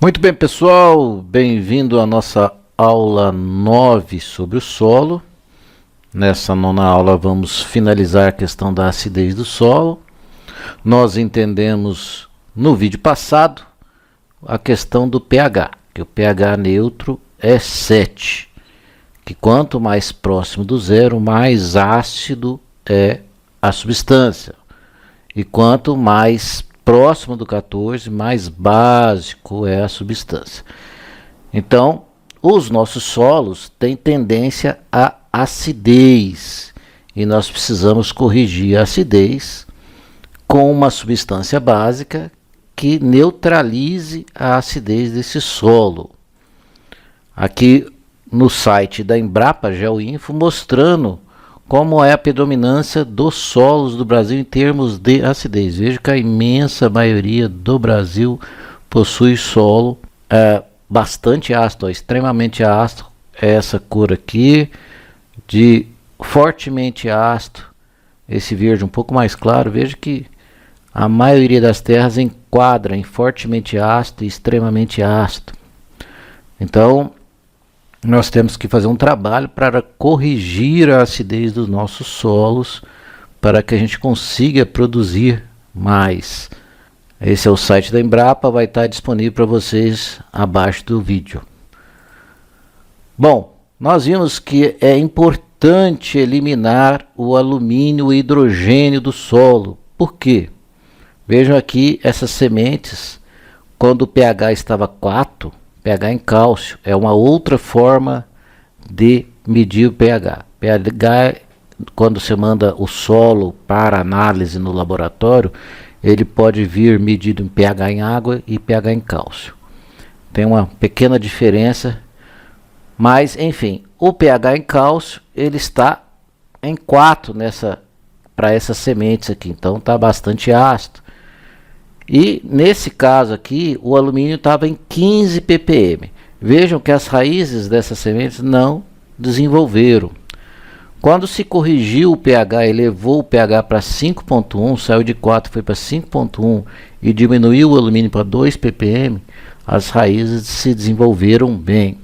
Muito bem, pessoal, bem-vindo à nossa aula 9 sobre o solo. Nessa nona aula vamos finalizar a questão da acidez do solo. Nós entendemos no vídeo passado a questão do pH, que o pH neutro é 7, que quanto mais próximo do zero, mais ácido é a substância, e quanto mais próximo do 14, mais básico é a substância. Então, os nossos solos têm tendência à acidez e nós precisamos corrigir a acidez com uma substância básica que neutralize a acidez desse solo. Aqui no site da Embrapa Geoinfo mostrando como é a predominância dos solos do Brasil em termos de acidez. Veja que a imensa maioria do Brasil possui solo bastante ácido, extremamente ácido, é essa cor aqui, de fortemente ácido, esse verde um pouco mais claro. Veja que a maioria das terras enquadra em fortemente ácido e extremamente ácido. Então, nós temos que fazer um trabalho para corrigir a acidez dos nossos solos, para que a gente consiga produzir mais. Esse é o site da Embrapa, vai estar disponível para vocês abaixo do vídeo. Bom, nós vimos que é importante eliminar o alumínio e hidrogênio do solo. Por quê? Vejam aqui essas sementes, quando o pH estava 4, pH em cálcio, é uma outra forma de medir o pH. pH, quando você manda o solo para análise no laboratório, ele pode vir medido em pH em água e pH em cálcio. Tem uma pequena diferença, mas enfim, o pH em cálcio ele está em 4 para essas sementes aqui, então está bastante ácido. E nesse caso aqui, o alumínio estava em 15 ppm. Vejam que as raízes dessas sementes não desenvolveram. Quando se corrigiu o pH, elevou o pH para 5.1, saiu de 4 foi para 5.1 e diminuiu o alumínio para 2 ppm, as raízes se desenvolveram bem.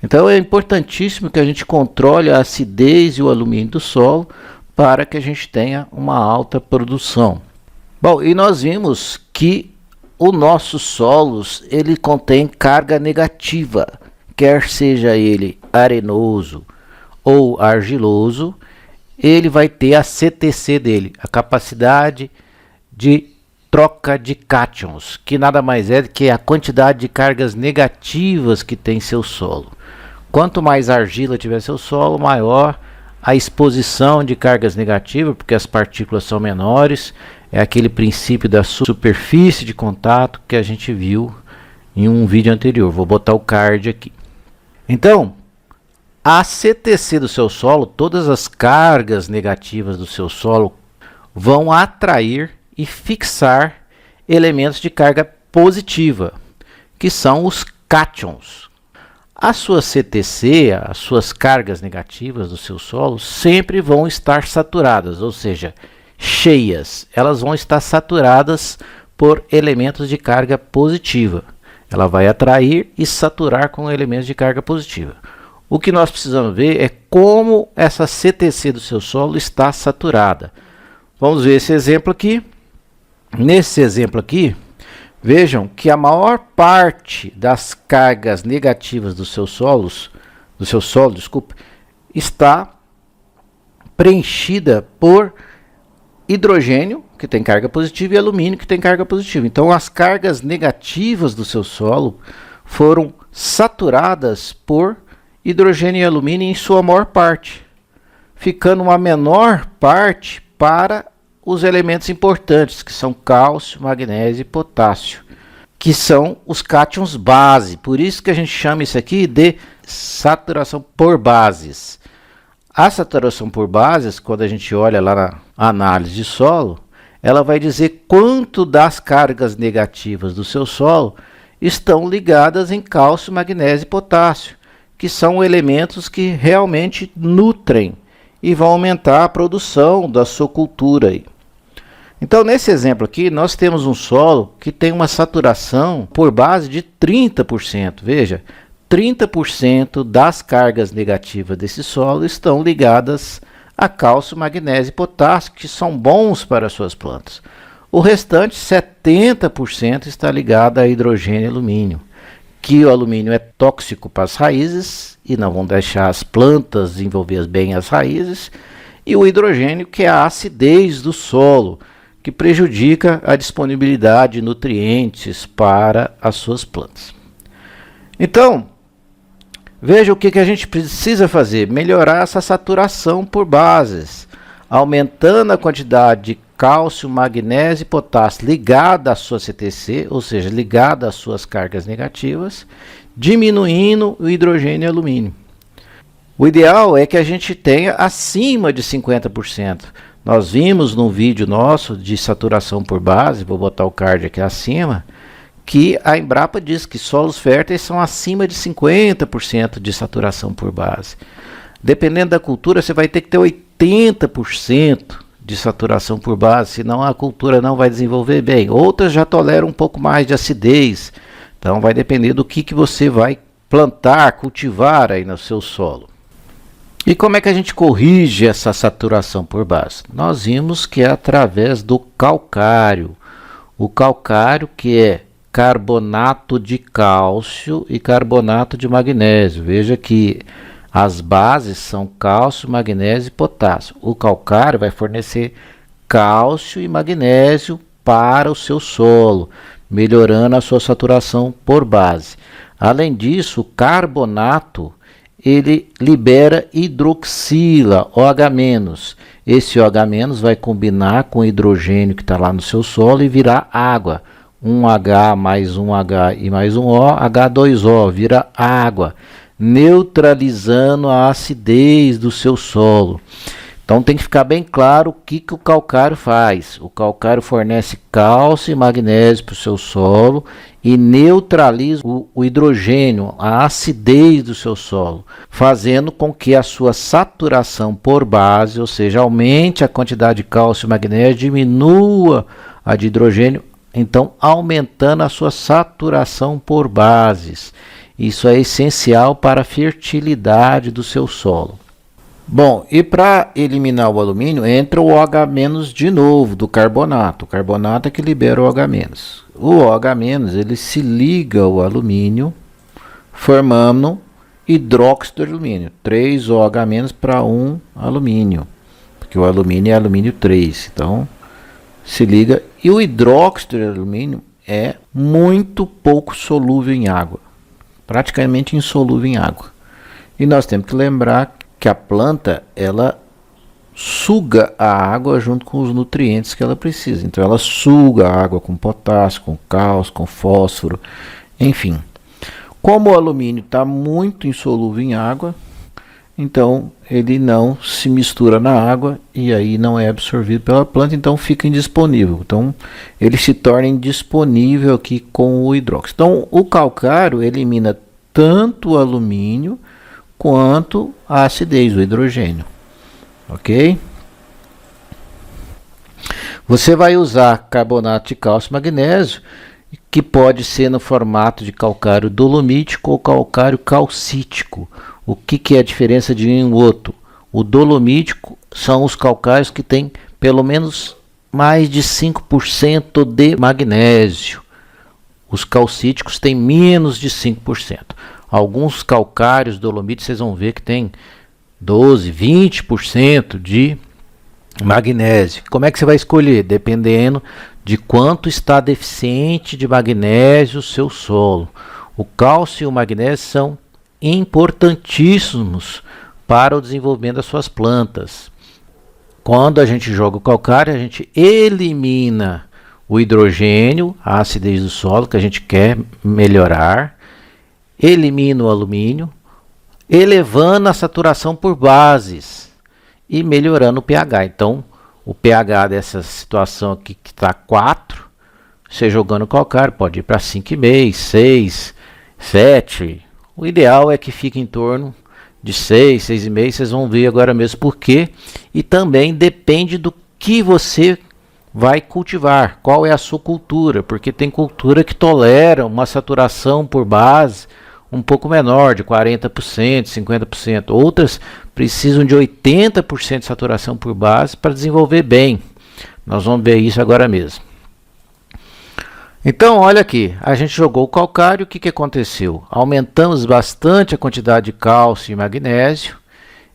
Então é importantíssimo que a gente controle a acidez e o alumínio do solo para que a gente tenha uma alta produção. Bom, e nós vimos que o nosso solos ele contém carga negativa, quer seja ele arenoso ou argiloso, ele vai ter a CTC dele, a capacidade de troca de cátions, que nada mais é do que a quantidade de cargas negativas que tem seu solo. Quanto mais argila tiver seu solo, maior a exposição de cargas negativas, porque as partículas são menores. É aquele princípio da superfície de contato que a gente viu em um vídeo anterior. Vou botar o card aqui. Então, a CTC do seu solo, todas as cargas negativas do seu solo vão atrair e fixar elementos de carga positiva, que são os cátions. A sua CTC, as suas cargas negativas do seu solo, sempre vão estar saturadas, ou seja, cheias. Elas vão estar saturadas por elementos de carga positiva. Ela vai atrair e saturar com elementos de carga positiva. O que nós precisamos ver é como essa CTC do seu solo está saturada. Vamos ver esse exemplo aqui. Nesse exemplo aqui, vejam que a maior parte das cargas negativas do seu solo, está preenchida por hidrogênio, que tem carga positiva, e alumínio, que tem carga positiva. Então, as cargas negativas do seu solo foram saturadas por hidrogênio e alumínio em sua maior parte, ficando uma menor parte para os elementos importantes, que são cálcio, magnésio e potássio, que são os cátions base. Por isso que a gente chama isso aqui de saturação por bases. A saturação por bases, quando a gente olha lá na análise de solo, ela vai dizer quanto das cargas negativas do seu solo estão ligadas em cálcio, magnésio e potássio, que são elementos que realmente nutrem e vão aumentar a produção da sua cultura aí. Então, nesse exemplo aqui, nós temos um solo que tem uma saturação por base de 30%. Veja, 30% das cargas negativas desse solo estão ligadas a cálcio, magnésio e potássio, que são bons para as suas plantas. O restante, 70%, está ligado a hidrogênio e alumínio, que o alumínio é tóxico para as raízes e não vão deixar as plantas desenvolver bem as raízes, e o hidrogênio, que é a acidez do solo, que prejudica a disponibilidade de nutrientes para as suas plantas. Então, veja o que a gente precisa fazer: melhorar essa saturação por bases, aumentando a quantidade de cálcio, magnésio e potássio ligada à sua CTC, ou seja, ligada às suas cargas negativas, diminuindo o hidrogênio e alumínio. O ideal é que a gente tenha acima de 50%. Nós vimos num vídeo nosso de saturação por base, vou botar o card aqui acima, que a Embrapa diz que solos férteis são acima de 50% de saturação por base. Dependendo da cultura, você vai ter que ter 80% de saturação por base, senão a cultura não vai desenvolver bem. Outras já toleram um pouco mais de acidez, então vai depender do que você vai plantar, cultivar aí no seu solo. E como é que a gente corrige essa saturação por base? Nós vimos que é através do calcário. O calcário, que é carbonato de cálcio e carbonato de magnésio. Veja que as bases são cálcio, magnésio e potássio. O calcário vai fornecer cálcio e magnésio para o seu solo, melhorando a sua saturação por base. Além disso, o carbonato ele libera hidroxila, OH-. Esse OH- vai combinar com o hidrogênio que está lá no seu solo e virar água. Um H mais um H e mais um O, H2O, vira água, neutralizando a acidez do seu solo. Então tem que ficar bem claro o que o calcário faz. O calcário fornece cálcio e magnésio para o seu solo e neutraliza o hidrogênio, a acidez do seu solo, fazendo com que a sua saturação por base, ou seja, aumente a quantidade de cálcio e magnésio, diminua a de hidrogênio, então aumentando a sua saturação por bases. Isso é essencial para a fertilidade do seu solo. Bom, e para eliminar o alumínio, entra o OH- de novo, do carbonato. O carbonato é que libera o OH-. O OH- ele se liga ao alumínio, formando hidróxido de alumínio. 3 OH- para 1 alumínio, porque o alumínio é alumínio 3. Então, se liga. E o hidróxido de alumínio é muito pouco solúvel em água, praticamente insolúvel em água. E nós temos que lembrar que a planta, ela suga a água junto com os nutrientes que ela precisa. Então ela suga a água com potássio, com cálcio, com fósforo, enfim. Como o alumínio está muito insolúvel em água, então ele não se mistura na água e aí não é absorvido pela planta, então fica indisponível. Então ele se torna indisponível aqui com o hidróxido. Então o calcário elimina tanto o alumínio quanto a acidez, o hidrogênio. Ok? Você vai usar carbonato de cálcio e magnésio, que pode ser no formato de calcário dolomítico ou calcário calcítico. O que é a diferença de um e outro? O dolomítico são os calcários que têm pelo menos mais de 5% de magnésio. Os calcíticos têm menos de 5%. Alguns calcários dolomíticos vocês vão ver que tem 12, 20% de magnésio. Como é que você vai escolher? Dependendo de quanto está deficiente de magnésio o seu solo. O cálcio e o magnésio são importantíssimos para o desenvolvimento das suas plantas. Quando a gente joga o calcário, a gente elimina o hidrogênio, a acidez do solo que a gente quer melhorar, elimina o alumínio, elevando a saturação por bases e melhorando o pH. Então, o pH dessa situação aqui que está 4, você jogando calcário pode ir para 5,5, 6, 7. O ideal é que fique em torno de 6, 6,5. Vocês vão ver agora mesmo por quê. E também depende do que você vai cultivar, qual é a sua cultura, porque tem cultura que tolera uma saturação por base um pouco menor, de 40%, 50%. Outras precisam de 80% de saturação por base para desenvolver bem. Nós vamos ver isso agora mesmo. Então, olha aqui, a gente jogou o calcário, o que aconteceu? Aumentamos bastante a quantidade de cálcio e magnésio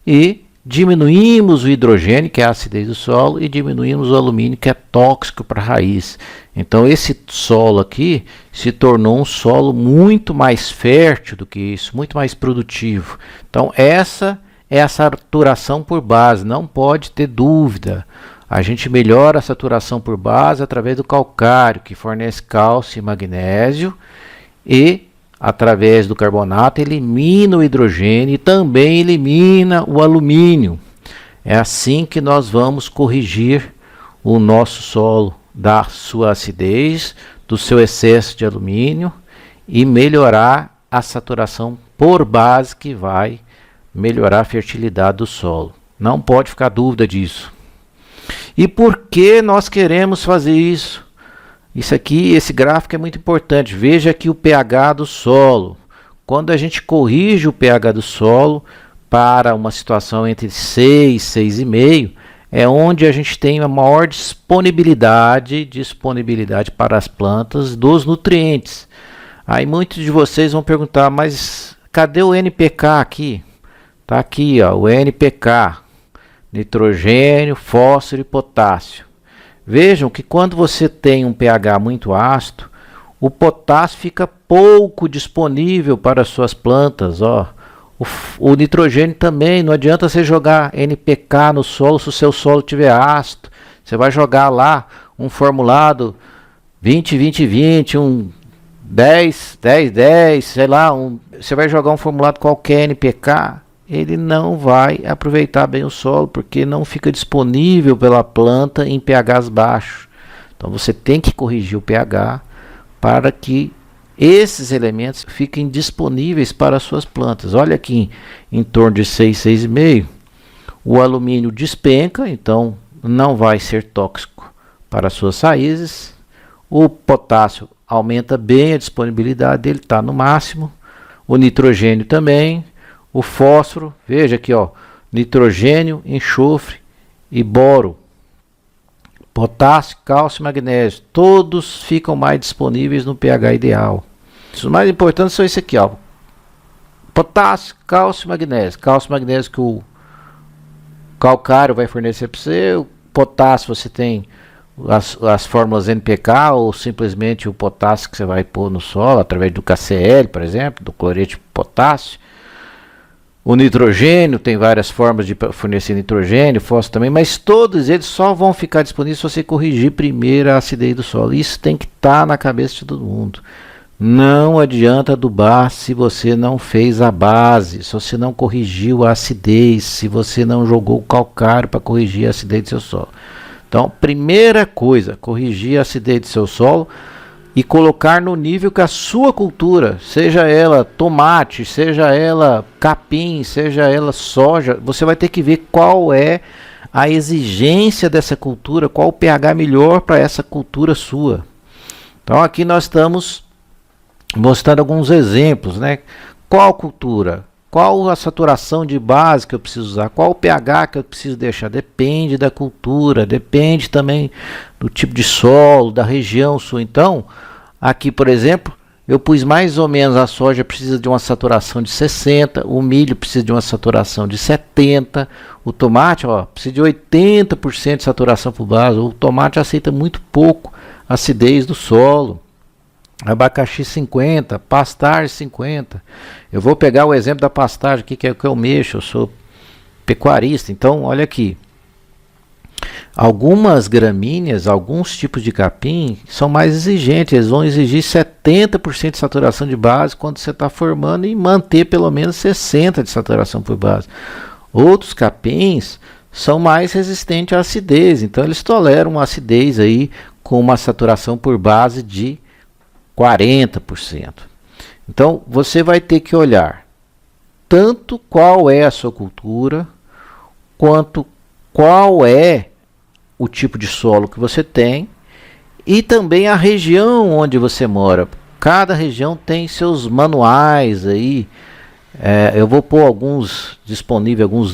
e diminuímos o hidrogênio, que é a acidez do solo, e diminuímos o alumínio, que é tóxico para a raiz. Então, esse solo aqui se tornou um solo muito mais fértil do que isso, muito mais produtivo. Então, essa é a saturação por base, não pode ter dúvida. A gente melhora a saturação por base através do calcário, que fornece cálcio e magnésio, e através do carbonato elimina o hidrogênio e também elimina o alumínio. É assim que nós vamos corrigir o nosso solo da sua acidez, do seu excesso de alumínio e melhorar a saturação por base, que vai melhorar a fertilidade do solo. Não pode ficar dúvida disso. E por que nós queremos fazer isso? Isso aqui, esse gráfico é muito importante. Veja aqui o pH do solo. Quando a gente corrige o pH do solo para uma situação entre 6 e 6,5, é onde a gente tem a maior disponibilidade para as plantas dos nutrientes. Aí muitos de vocês vão perguntar, mas cadê o NPK aqui? Está aqui, ó, o NPK. Nitrogênio, fósforo e potássio. Vejam que quando você tem um pH muito ácido, o potássio fica pouco disponível para as suas plantas. Ó. O nitrogênio também, não adianta você jogar NPK no solo se o seu solo estiver ácido. Você vai jogar lá um formulado 20-20-20, um 10-10-10, sei lá, você vai jogar um formulado qualquer NPK, ele não vai aproveitar bem o solo, porque não fica disponível pela planta em pHs baixos. Então você tem que corrigir o pH para que esses elementos fiquem disponíveis para as suas plantas. Olha aqui, em torno de 6, 6,5, o alumínio despenca, então não vai ser tóxico para as suas raízes. O potássio aumenta bem a disponibilidade dele, está no máximo. O nitrogênio também. O fósforo, veja aqui, ó, nitrogênio, enxofre e boro. Potássio, cálcio e magnésio, todos ficam mais disponíveis no pH ideal. Os mais importantes são esse aqui, ó. Potássio, cálcio e magnésio. Cálcio e magnésio que o calcário vai fornecer para você. O potássio você tem as fórmulas NPK ou simplesmente o potássio que você vai pôr no solo através do KCl, por exemplo, do cloreto de potássio. O nitrogênio tem várias formas de fornecer nitrogênio, fósforo também, mas todos eles só vão ficar disponíveis se você corrigir primeiro a acidez do solo. Isso tem que estar na cabeça de todo mundo. Não adianta adubar se você não fez a base, se você não corrigiu a acidez, se você não jogou o calcário para corrigir a acidez do seu solo. Então, primeira coisa, corrigir a acidez do seu solo e colocar no nível que a sua cultura, seja ela tomate, seja ela capim, seja ela soja, você vai ter que ver qual é a exigência dessa cultura, qual o pH melhor para essa cultura sua. Então aqui nós estamos mostrando alguns exemplos, né? Qual cultura? Qual a saturação de base que eu preciso usar? Qual o pH que eu preciso deixar? Depende da cultura, depende também do tipo de solo, da região sua. Então, aqui, por exemplo, eu pus mais ou menos a soja precisa de uma saturação de 60, o milho precisa de uma saturação de 70, o tomate, ó, precisa de 80% de saturação por base. O tomate aceita muito pouco acidez do solo. Abacaxi 50, pastagem 50. Eu vou pegar o exemplo da pastagem aqui, que é o que eu mexo, eu sou pecuarista. Então, olha aqui. Algumas gramíneas, alguns tipos de capim são mais exigentes. Eles vão exigir 70% de saturação de base quando você está formando e manter pelo menos 60% de saturação por base. Outros capins são mais resistentes à acidez. Então, eles toleram uma acidez aí com uma saturação por base de 40%. Então, você vai ter que olhar tanto qual é a sua cultura, quanto qual é o tipo de solo que você tem e também a região onde você mora. Cada região tem seus manuais aí. Eu vou pôr alguns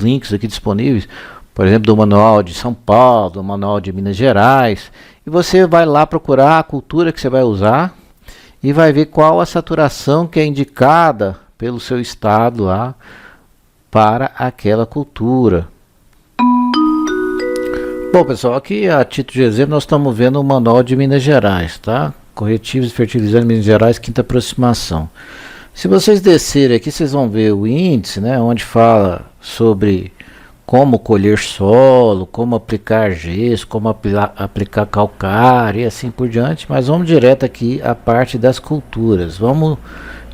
links aqui disponíveis, por exemplo, do manual de São Paulo, do manual de Minas Gerais, e você vai lá procurar a cultura que você vai usar e vai ver qual a saturação que é indicada pelo seu estado lá para aquela cultura. Bom, pessoal, aqui a título de exemplo nós estamos vendo o manual de Minas Gerais, tá? Corretivos e fertilizantes Minas Gerais, quinta aproximação. Se vocês descerem aqui, vocês vão ver o índice, né, onde fala sobre como colher solo, como aplicar gesso, como aplicar calcário e assim por diante. Mas vamos direto aqui à parte das culturas. Vamos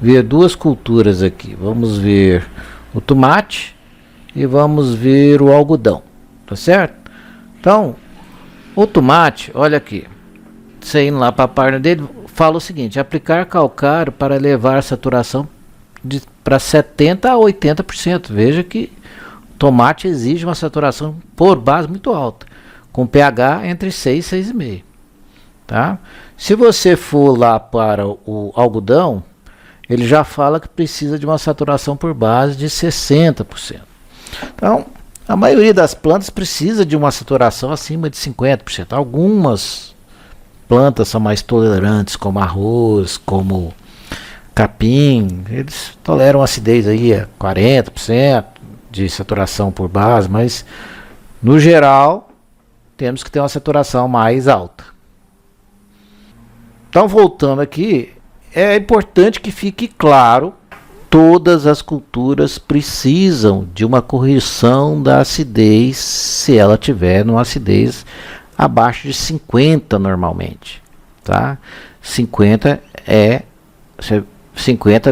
ver duas culturas aqui. Vamos ver o tomate e vamos ver o algodão, tá certo? Então, o tomate, olha aqui, você indo lá para a página dele, fala o seguinte: aplicar calcário para levar a saturação para 70% a 80%. Veja que o tomate exige uma saturação por base muito alta, com pH entre 6 e 6,5. Tá? Se você for lá para o algodão, ele já fala que precisa de uma saturação por base de 60%. Então, a maioria das plantas precisa de uma saturação acima de 50%. Algumas plantas são mais tolerantes, como arroz, como capim, eles toleram acidez aí a 40% de saturação por base, mas no geral temos que ter uma saturação mais alta. Então, voltando aqui, é importante que fique claro: todas as culturas precisam de uma correção da acidez, se ela tiver uma acidez abaixo de 50 normalmente, tá? 50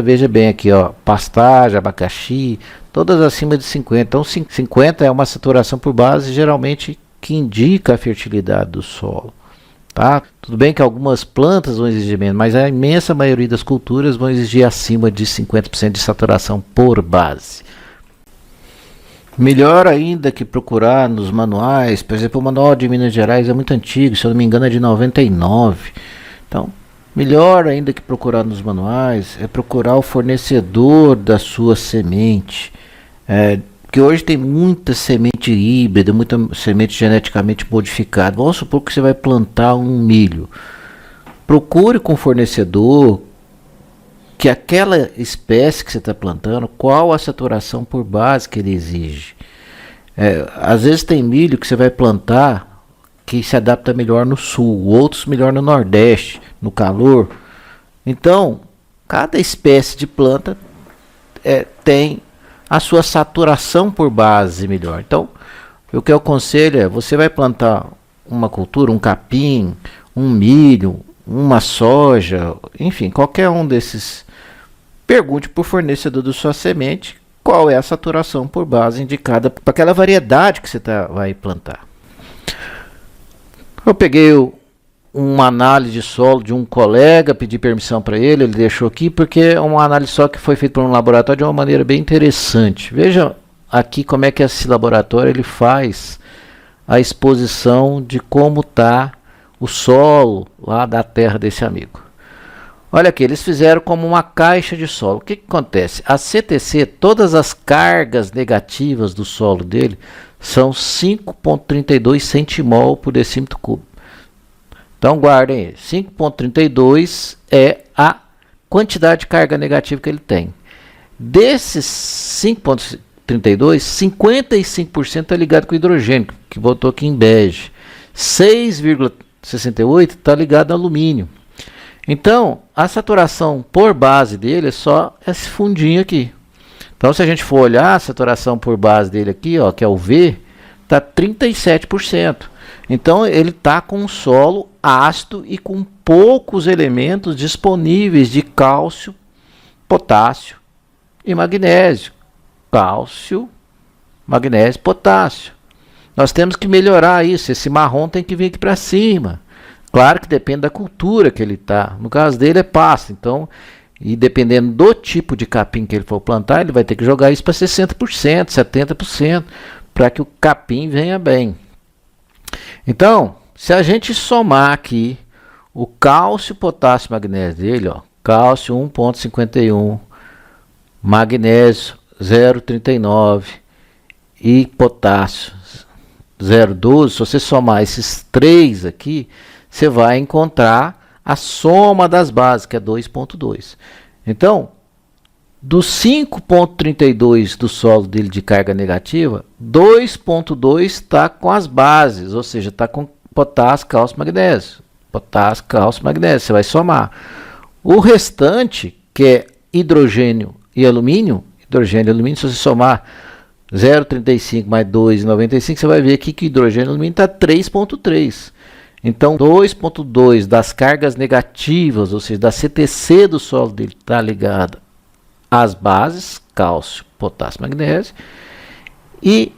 veja bem aqui, ó, pastagem, abacaxi, todas acima de 50. Então 50 é uma saturação por base geralmente que indica a fertilidade do solo, tá? Tudo bem que algumas plantas vão exigir menos, mas a imensa maioria das culturas vão exigir acima de 50% de saturação por base. Melhor ainda que procurar nos manuais, por exemplo, o manual de Minas Gerais é muito antigo, se eu não me engano é de 99. Então, melhor ainda que procurar nos manuais é procurar o fornecedor da sua semente. Porque hoje tem muita semente híbrida, muita semente geneticamente modificada. Vamos supor que você vai plantar um milho. Procure com o fornecedor que aquela espécie que você está plantando, qual a saturação por base que ele exige. Às vezes tem milho que você vai plantar que se adapta melhor no sul, outros melhor no nordeste, no calor. Então, cada espécie de planta tem a sua saturação por base melhor. Então, o que eu aconselho é: você vai plantar uma cultura, um capim, um milho, uma soja, enfim, qualquer um desses, pergunte para o fornecedor da sua semente qual é a saturação por base indicada para aquela variedade que você vai plantar. Eu peguei uma análise de solo de um colega, pedi permissão para ele, ele deixou aqui, porque é uma análise só que foi feita por um laboratório de uma maneira bem interessante. Veja aqui como é que esse laboratório ele faz a exposição de como está o solo lá da terra desse amigo. Olha aqui, eles fizeram como uma caixa de solo. O que acontece? A CTC, todas as cargas negativas do solo dele são 5,32 centimol por decímetro cúbico. Então guardem, 5,32 é a quantidade de carga negativa que ele tem. Desses 5,32, 55% está ligado com hidrogênio, que botou aqui em bege. 6,68 está ligado a alumínio. Então, a saturação por base dele é só esse fundinho aqui. Então, se a gente for olhar a saturação por base dele aqui, ó, que é o V, está 37%. Então, ele está com um solo ácido e com poucos elementos disponíveis de cálcio, potássio e magnésio. Cálcio, magnésio, potássio. Nós temos que melhorar isso. Esse marrom tem que vir aqui para cima. Claro que depende da cultura que ele está. No caso dele é pasto. Então, e dependendo do tipo de capim que ele for plantar, ele vai ter que jogar isso para 60%, 70%, para que o capim venha bem. Então, se a gente somar aqui o cálcio, potássio e magnésio dele, ó, cálcio 1,51, magnésio 0,39 e potássio 0,12, se você somar esses três aqui, você vai encontrar a soma das bases, que é 2,2. Então, dos 5,32 do solo dele de carga negativa, 2,2 está com as bases, ou seja, está com potássio, cálcio, magnésio. Potássio, cálcio, magnésio, você vai somar. O restante, que é hidrogênio e alumínio, se você somar 0,35 mais 2,95, você vai ver aqui que o hidrogênio e alumínio está 3,3. Então, 2,2 das cargas negativas, ou seja, da CTC do solo dele está ligada às bases, cálcio, potássio, magnésio, e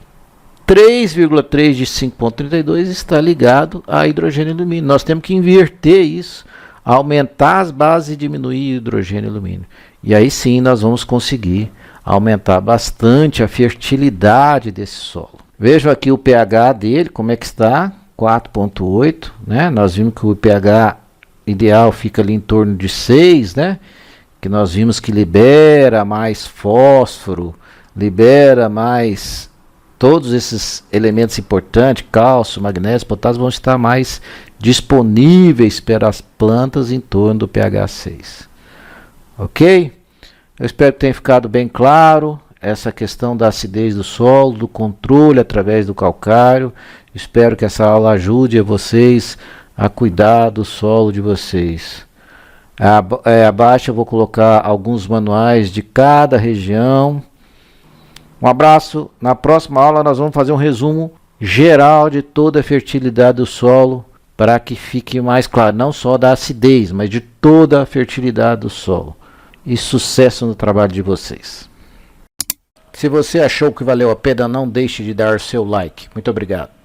3,3 de 5,32 está ligado a hidrogênio e alumínio. Nós temos que inverter isso, aumentar as bases e diminuir o hidrogênio e alumínio. E aí sim nós vamos conseguir aumentar bastante a fertilidade desse solo. Vejam aqui o pH dele, como é que está, 4,8, né? Nós vimos que o pH ideal fica ali em torno de 6, né? Que nós vimos que libera mais fósforo, libera mais todos esses elementos importantes, cálcio, magnésio, potássio, vão estar mais disponíveis para as plantas em torno do pH 6. Ok? Eu espero que tenha ficado bem claro essa questão da acidez do solo, do controle através do calcário. Espero que essa aula ajude a vocês a cuidar do solo de vocês. Abaixo eu vou colocar alguns manuais de cada região. Um abraço. Na próxima aula nós vamos fazer um resumo geral de toda a fertilidade do solo, para que fique mais claro, não só da acidez, mas de toda a fertilidade do solo. E sucesso no trabalho de vocês. Se você achou que valeu a pena, não deixe de dar seu like. Muito obrigado.